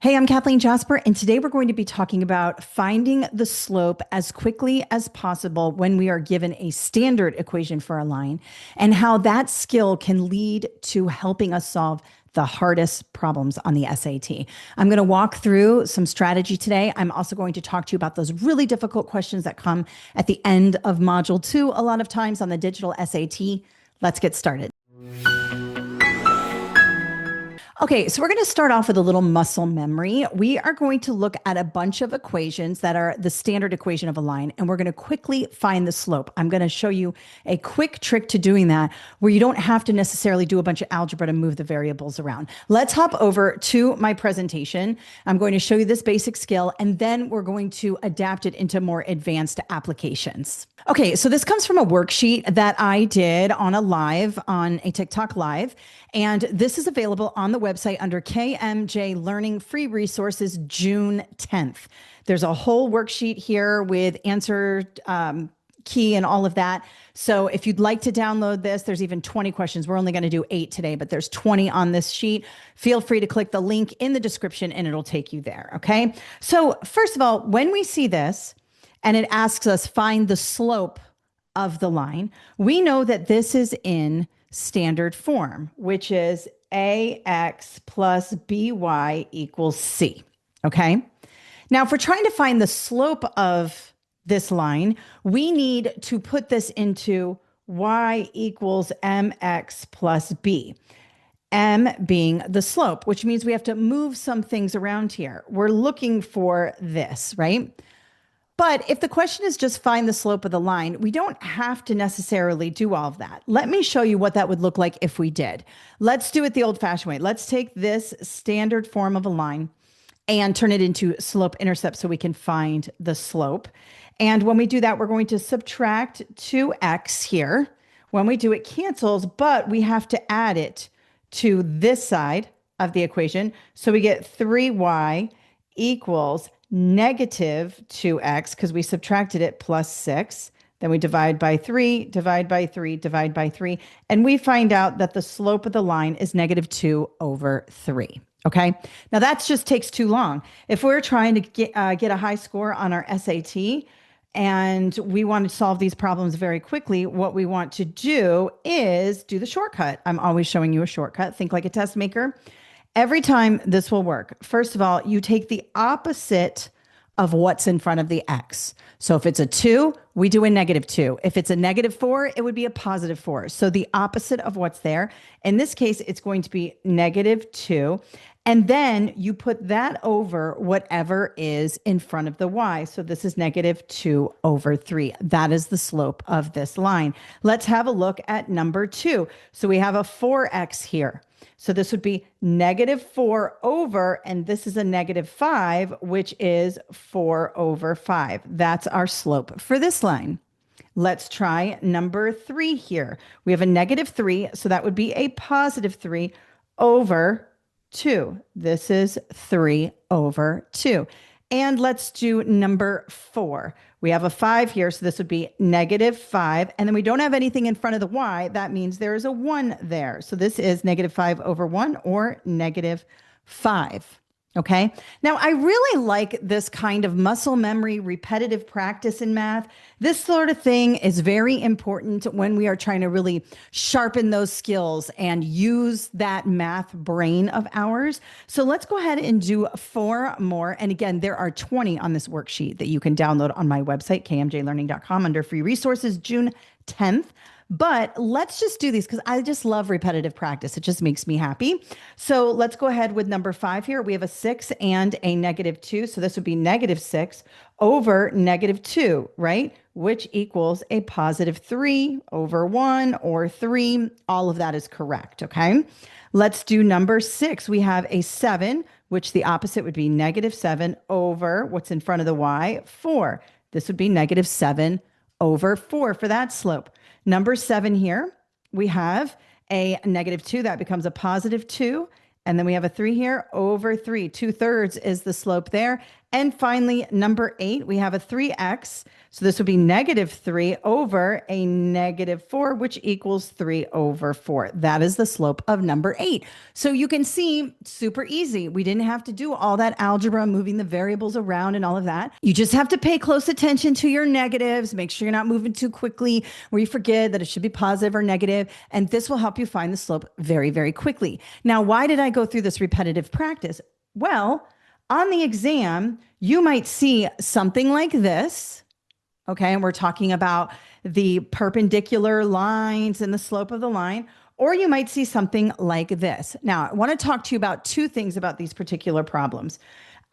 Hey, I'm Kathleen Jasper, and today we're going to be talking about finding the slope as quickly as possible when we are given a standard equation for a line, and how that skill can lead to helping us solve the hardest problems on the SAT. I'm going to walk through some strategy today. I'm also going to talk to you about those really difficult questions that come at the end of Module 2 a lot of times on the digital SAT. Let's get started. Okay, so we're going to start off with a little muscle memory. We are going to look at a bunch of equations that are the standard equation of a line, and we're going to quickly find the slope. I'm going to show you a quick trick to doing that where you don't have to necessarily do a bunch of algebra to move the variables around. Let's hop over to my presentation. I'm going to show you this basic skill, and then we're going to adapt it into more advanced applications. Okay, so this comes from a worksheet that I did on a TikTok live, and this is available on the website under KMJ Learning Free Resources, June 10th. There's a whole worksheet here with answer key and all of that. So if you'd like to download this, there's even 20 questions. We're only going to do 8 today, but there's 20 on this sheet. Feel free to click the link in the description and it'll take you there. Okay. So first of all, when we see this and it asks us find the slope of the line, we know that this is in standard form, which is ax plus by equals c. Okay. Now, if we're trying to find the slope of this line, we need to put this into y equals mx plus b. M being the slope, which means we have to move some things around here. We're looking for this, right? But if the question is just find the slope of the line, we don't have to necessarily do all of that. Let me show you what that would look like if we did. Let's do it the old-fashioned way. Let's take this standard form of a line and turn it into slope-intercept so we can find the slope. And when we do that, we're going to subtract 2x here. When we do, it cancels, but we have to add it to this side of the equation. So we get 3y equals negative 2x because we subtracted it plus 6. Then we divide by 3, divide by 3, divide by 3. And we find out that the slope of the line is negative 2 over 3. Okay. Now that just takes too long. If we're trying to get a high score on our SAT and we want to solve these problems very quickly, what we want to do is do the shortcut. I'm always showing you a shortcut. Think like a test maker. Every time this will work. First of all, you take the opposite of what's in front of the x. So if it's a 2, we do a negative 2. If it's a negative 4, it would be a positive 4. So the opposite of what's there. In this case, it's going to be negative 2. And then you put that over whatever is in front of the y. So this is negative 2 over 3. That is the slope of this line. Let's have a look at number 2. So we have a 4x here. So this would be negative 4 over, and this is a negative 5, which is 4 over 5. That's our slope for this line. Let's try number 3 here. We have a negative 3, so that would be a positive 3 over 2. This is 3 over 2. And let's do number 4. We have a 5 here, so this would be negative 5. And then we don't have anything in front of the y. That means there is a 1 there. So this is negative 5 over 1 or negative 5. Okay. Now, I really like this kind of muscle memory, repetitive practice in math. This sort of thing is very important when we are trying to really sharpen those skills and use that math brain of ours. So let's go ahead and do 4 more. And again, there are 20 on this worksheet that you can download on my website, kmjlearning.com, under free resources, June 10th. But let's just do these because I just love repetitive practice. It just makes me happy. So let's go ahead with number 5 here. We have a 6 and a negative 2. So this would be negative 6 over negative 2, right? Which equals a positive 3 over 1 or 3. All of that is correct, okay? Let's do number 6. We have a 7, which the opposite would be negative 7 over what's in front of the y, 4. This would be negative 7 over 4 for that slope. Number 7 here, we have a negative 2. That becomes a positive 2. And then we have a 3 here over 3. 2/3 is the slope there. And finally, number 8, we have a 3x. So this would be negative 3 over a negative 4, which equals 3 over 4. That is the slope of number 8. So you can see, super easy. We didn't have to do all that algebra, moving the variables around and all of that. You just have to pay close attention to your negatives. Make sure you're not moving too quickly where you forget that it should be positive or negative. And this will help you find the slope very, very quickly. Now, why did I go through this repetitive practice? Well, on the exam, you might see something like this. Okay, and we're talking about the perpendicular lines and the slope of the line, or you might see something like this. Now, I want to talk to you about 2 things about these particular problems.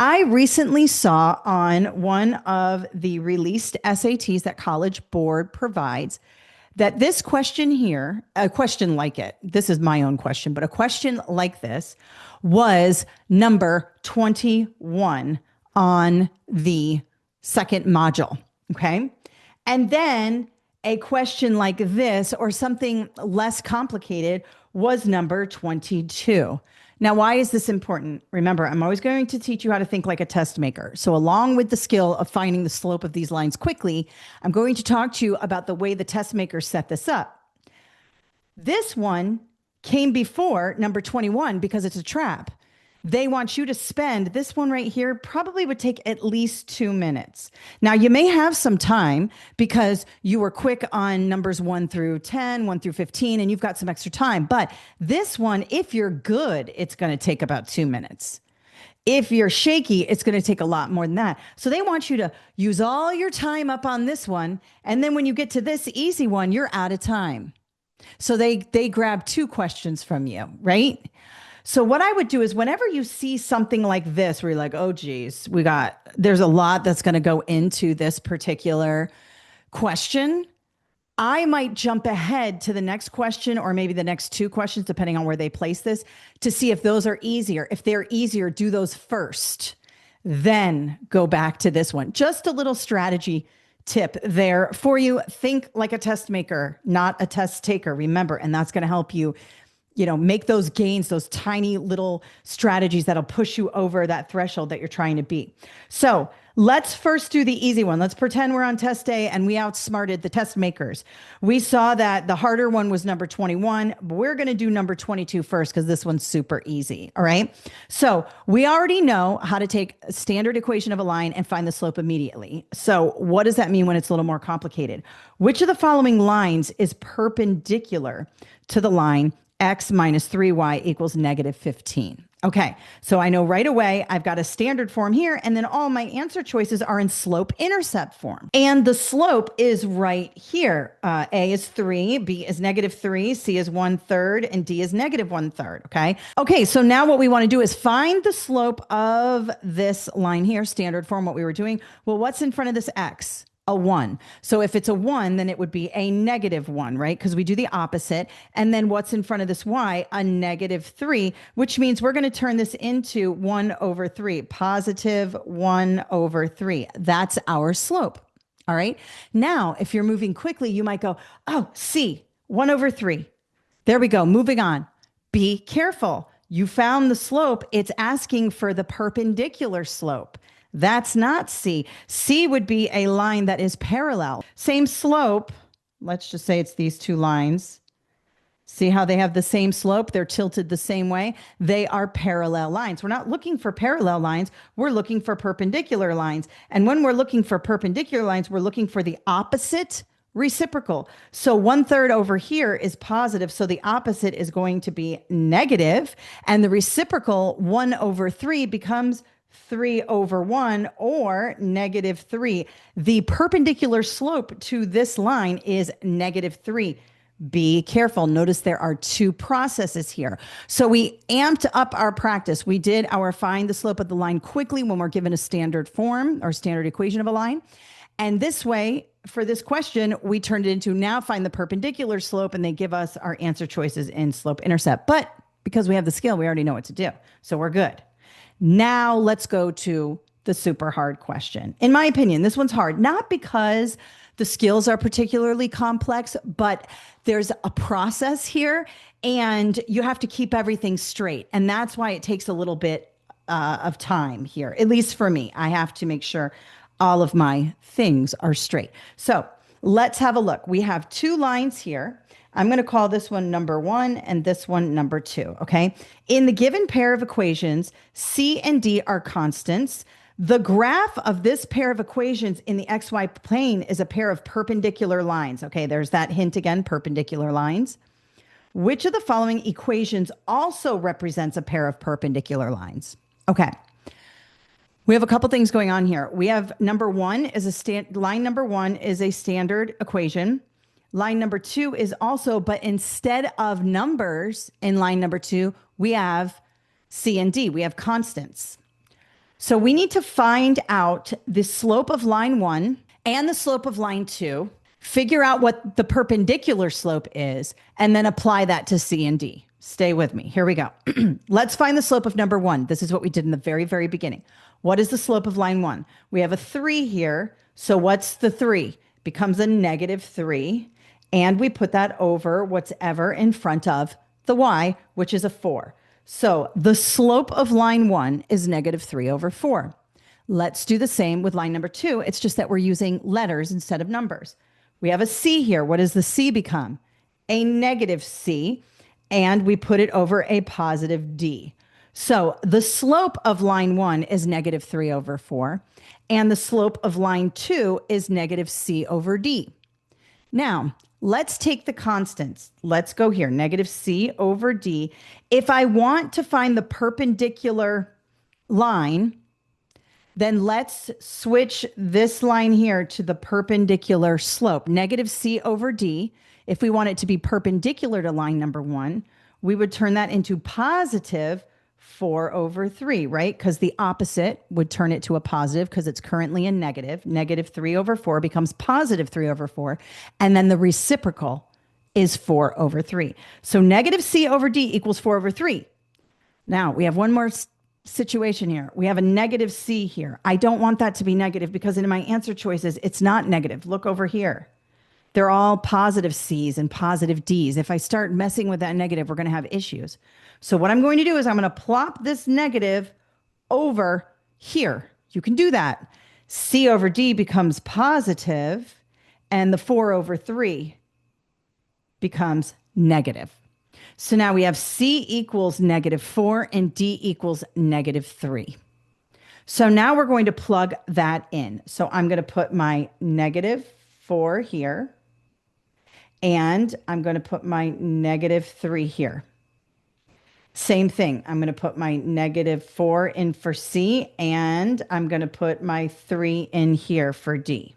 I recently saw on one of the released SATs that College Board provides that this question here, a question like it, this is my own question, but a question like this was number 21 on the second module. Okay. And then a question like this or something less complicated was number 22. Now, why is this important? Remember, I'm always going to teach you how to think like a test maker. So along with the skill of finding the slope of these lines quickly, I'm going to talk to you about the way the test makers set this up. This one came before number 21 because it's a trap. They want you to spend this one right here, probably would take at least 2 minutes. Now, you may have some time because you were quick on numbers 1 through 10, 1 through 15, and you've got some extra time. But this one, if you're good, it's going to take about 2 minutes. If you're shaky, it's going to take a lot more than that. So they want you to use all your time up on this one. And then when you get to this easy one, you're out of time. So they grab 2 questions from you, right? So what I would do is whenever you see something like this, where you're like, oh, geez, there's a lot that's going to go into this particular question, I might jump ahead to the next question or maybe the next 2 questions, depending on where they place this, to see if those are easier. If they're easier, do those first, then go back to this one. Just a little strategy tip there for you. Think like a test maker, not a test taker, remember, and that's going to help you make those gains, those tiny little strategies that'll push you over that threshold that you're trying to beat. So let's first do the easy one. Let's pretend we're on test day and we outsmarted the test makers. We saw that the harder one was number 21, but we're going to do number 22 first because this one's super easy. All right. So we already know how to take a standard equation of a line and find the slope immediately. So what does that mean when it's a little more complicated? Which of the following lines is perpendicular to the line x minus 3y equals negative 15. Okay, so I know right away I've got a standard form here, and then all my answer choices are in slope-intercept form. And the slope is right here. A is 3, B is negative 3, C is 1/3, and D is negative 1/3, okay? Okay, so now what we want to do is find the slope of this line here, standard form, what we were doing. Well, what's in front of this x? A 1. So if it's a 1, then it would be a negative 1, right? Because we do the opposite. And then what's in front of this y? A negative 3, which means we're going to turn this into 1/3, positive 1/3. That's our slope. All right. Now, if you're moving quickly, you might go, oh, C, 1/3. There we go. Moving on. Be careful. You found the slope. It's asking for the perpendicular slope. That's not C. C would be a line that is parallel. Same slope. Let's just say it's these 2 lines. See how they have the same slope? They're tilted the same way. They are parallel lines. We're not looking for parallel lines. We're looking for perpendicular lines. And when we're looking for perpendicular lines, we're looking for the opposite reciprocal. So 1/3 over here is positive. So the opposite is going to be negative. And the reciprocal 1/3 becomes 3/1 or negative 3. The perpendicular slope to this line is negative 3. Be careful. Notice there are 2 processes here. So we amped up our practice. We did our find the slope of the line quickly when we're given a standard form or standard equation of a line. And this way, for this question, we turned it into now find the perpendicular slope, and they give us our answer choices in slope intercept. But because we have the skill, we already know what to do. So we're good. Now let's go to the super hard question. In my opinion, this one's hard, not because the skills are particularly complex, but there's a process here and you have to keep everything straight. And that's why it takes a little bit of time here, at least for me. I have to make sure all of my things are straight. So let's have a look. We have two lines here. I'm going to call this one number one and this one number two. Okay. In the given pair of equations, C and D are constants. The graph of this pair of equations in the XY plane is a pair of perpendicular lines. Okay. There's that hint again, perpendicular lines. Which of the following equations also represents a pair of perpendicular lines? Okay. We have a couple things going on here. We have number one is line number one is a standard equation. Line number two is also, but instead of numbers in line number two, we have C and D. We have constants. So we need to find out the slope of line one and the slope of line two, figure out what the perpendicular slope is, and then apply that to C and D. Stay with me. Here we go. Let's find the slope of number one. This is what we did in the very, very beginning. What is the slope of line one? We have a 3 here. So what's the 3? Becomes a -3. And we put that over what's ever in front of the y, which is a 4. So the slope of line one is -3/4. Let's do the same with line number two. It's just that we're using letters instead of numbers. We have a C here. What does the C become? A -C. And we put it over a positive D. So the slope of line one is -3/4. And the slope of line two is -C/D. Now, let's take the constants. Let's go here, -C/D. If I want to find the perpendicular line, then let's switch this line here to the perpendicular slope, -C/D. If we want it to be perpendicular to line number one, we would turn that into positive 4/3, right? Because the opposite would turn it to a positive because it's currently a negative. -3/4 becomes positive 3/4. And then the reciprocal is 4/3. So -C/D equals 4/3. Now we have one more situation here. We have a -C here. I don't want that to be negative because in my answer choices, it's not negative. Look over here. They're all positive C's and positive D's. If I start messing with that negative, we're going to have issues. So what I'm going to do is I'm going to plop this negative over here. You can do that. C/D becomes positive, and the 4/3 becomes negative. So now we have C equals -4 and D equals -3. So now we're going to plug that in. So I'm going to put my -4 here. And I'm going to put my -3 here. Same thing. I'm going to put my -4 in for C, and I'm going to put my 3 in here for D.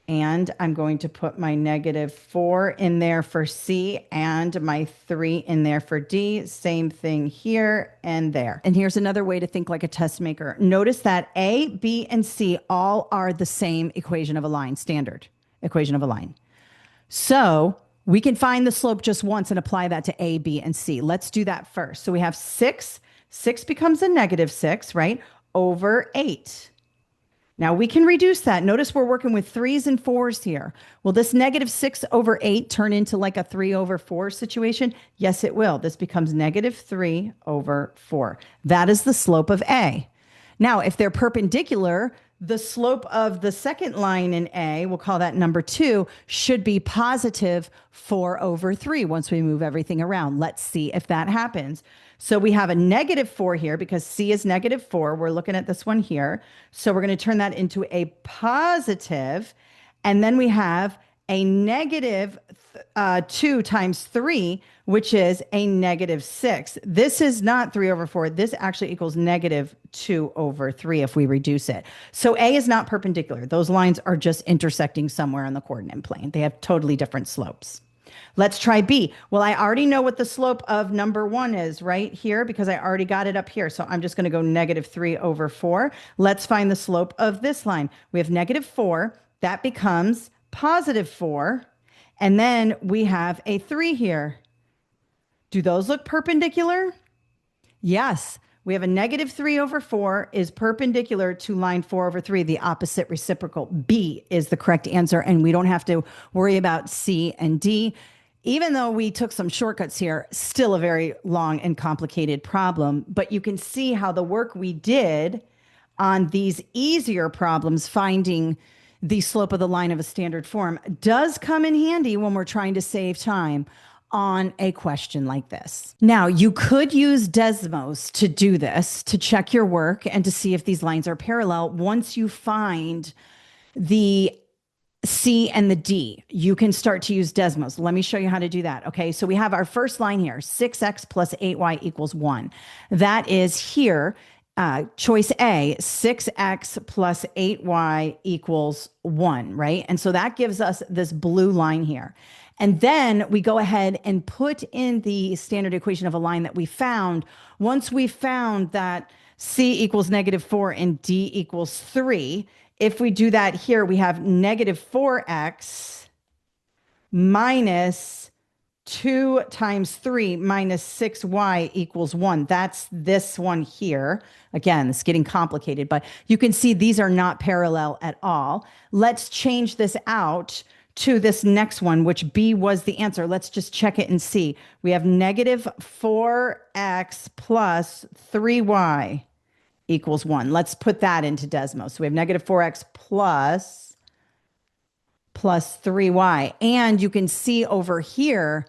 And I'm going to put my -4 in there for C and my 3 in there for D. Same thing here and there. And here's another way to think like a test maker. Notice that A, B, and C all are the same equation of a line, standard equation of a line. So we can find the slope just once and apply that to A, B, and C. Let's do that first. So we have 6. 6 becomes a -6, right? Over 8. Now we can reduce that. Notice we're working with 3s and 4s here. Will this -6 over 8 turn into like a 3/4 situation? Yes, it will. This becomes -3/4. That is the slope of A. Now, if they're perpendicular, the slope of the second line in A, we'll call that number 2, should be positive 4/3 once we move everything around. Let's see if that happens. So we have a -4 here because C is -4. We're looking at this one here. So we're going to turn that into a positive. And then we have a -2 times 3, which is a -6. This is not 3/4. This actually equals -2/3 if we reduce it. So A is not perpendicular. Those lines are just intersecting somewhere on the coordinate plane. They have totally different slopes. Let's try B. Well, I already know what the slope of number 1 is right here because I already got it up here. So I'm just going to go -3/4. Let's find the slope of this line. We have -4. That becomes +4. And then we have a 3 here. Do those look perpendicular? Yes. We have a -3/4 is perpendicular to line 4/3, the opposite reciprocal. B is the correct answer, and we don't have to worry about C and D. Even though we took some shortcuts here, still a very long and complicated problem, but you can see how the work we did on these easier problems, finding the slope of the line of a standard form, does come in handy when we're trying to save time on a question like this. Now, you could use Desmos to do this, to check your work and to see if these lines are parallel. Once you find the C and the D, you can start to use Desmos. Let me show you how to do that. Okay, so we have our first line here, 6x plus 8y equals 1. That is here, choice A, 6x plus 8y equals 1, right? And so that gives us this blue line here. And then we go ahead and put in the standard equation of a line that we found. Once we found that C equals -4 and D equals 3, if we do that here, we have -4x minus 2 times 3 minus 6y equals 1. That's this one here. Again, it's getting complicated, but you can see these are not parallel at all. Let's change this out to this next one, which B was the answer. Let's just check it and see. We have -4x plus 3y equals 1. Let's put that into Desmos. So we have -4x plus 3y. And you can see over here,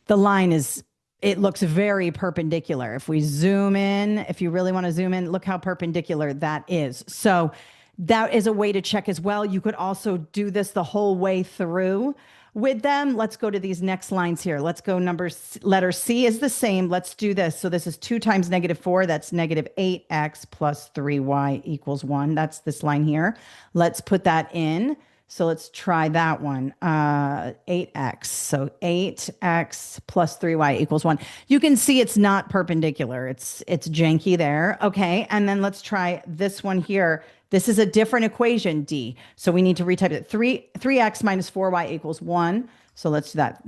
the line is, it looks very perpendicular. If we zoom in, if you really want to zoom in, look how perpendicular that is. So that is a way to check as well. You could also do this the whole way through with them. Let's go to these next lines here. Let's go letter C is the same. Let's do this. So this is 2 times -4. That's -8x plus 3y equals 1. That's this line here. Let's put that in. So let's try that one. 8x. So 8x plus 3y equals 1. You can see it's not perpendicular. It's janky there. Okay. And then let's try this one here. This is a different equation, D. So we need to retype it. 3x minus 4y equals 1. So let's do that.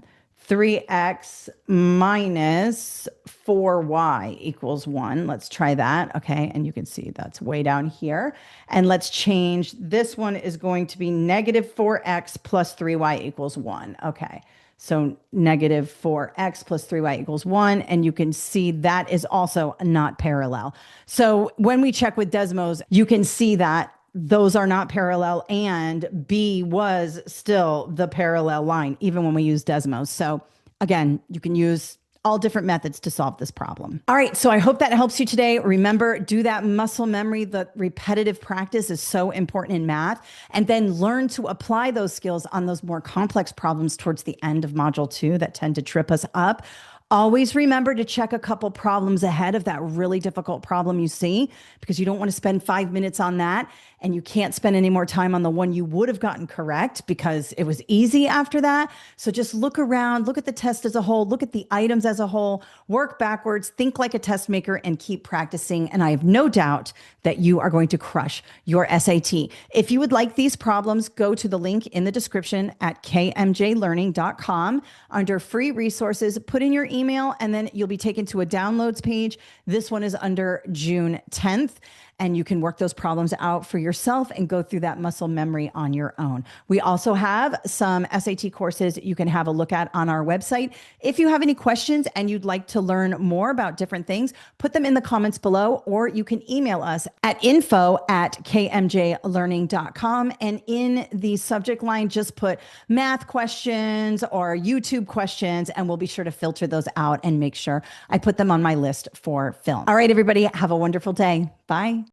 3x minus 4y equals 1. Let's try that. Okay. And you can see that's way down here. And let's change. This one is going to be -4x plus 3y equals 1. Okay. So -4x plus 3y equals 1. And you can see that is also not parallel. So when we check with Desmos, you can see that those are not parallel, and B was still the parallel line, even when we use Desmos. So again, you can use all different methods to solve this problem. All right, so I hope that helps you today. Remember, do that muscle memory. The repetitive practice is so important in math, and then learn to apply those skills on those more complex problems towards the end of Module 2 that tend to trip us up. Always remember to check a couple problems ahead of that really difficult problem you see, because you don't want to spend 5 minutes on that, and you can't spend any more time on the one you would have gotten correct because it was easy after that. So just look around, look at the test as a whole, look at the items as a whole, work backwards, think like a test maker, and keep practicing. And I have no doubt that you are going to crush your SAT. If you would like these problems, go to the link in the description at kmjlearning.com. Under free resources, put in your email, and then you'll be taken to a downloads page. This one is under June 10th. And you can work those problems out for yourself and go through that muscle memory on your own. We also have some SAT courses you can have a look at on our website. If you have any questions and you'd like to learn more about different things, put them in the comments below, or you can email us at info@kmjlearning.com. And in the subject line, just put math questions or YouTube questions, and we'll be sure to filter those out and make sure I put them on my list for film. All right, everybody, have a wonderful day. Bye.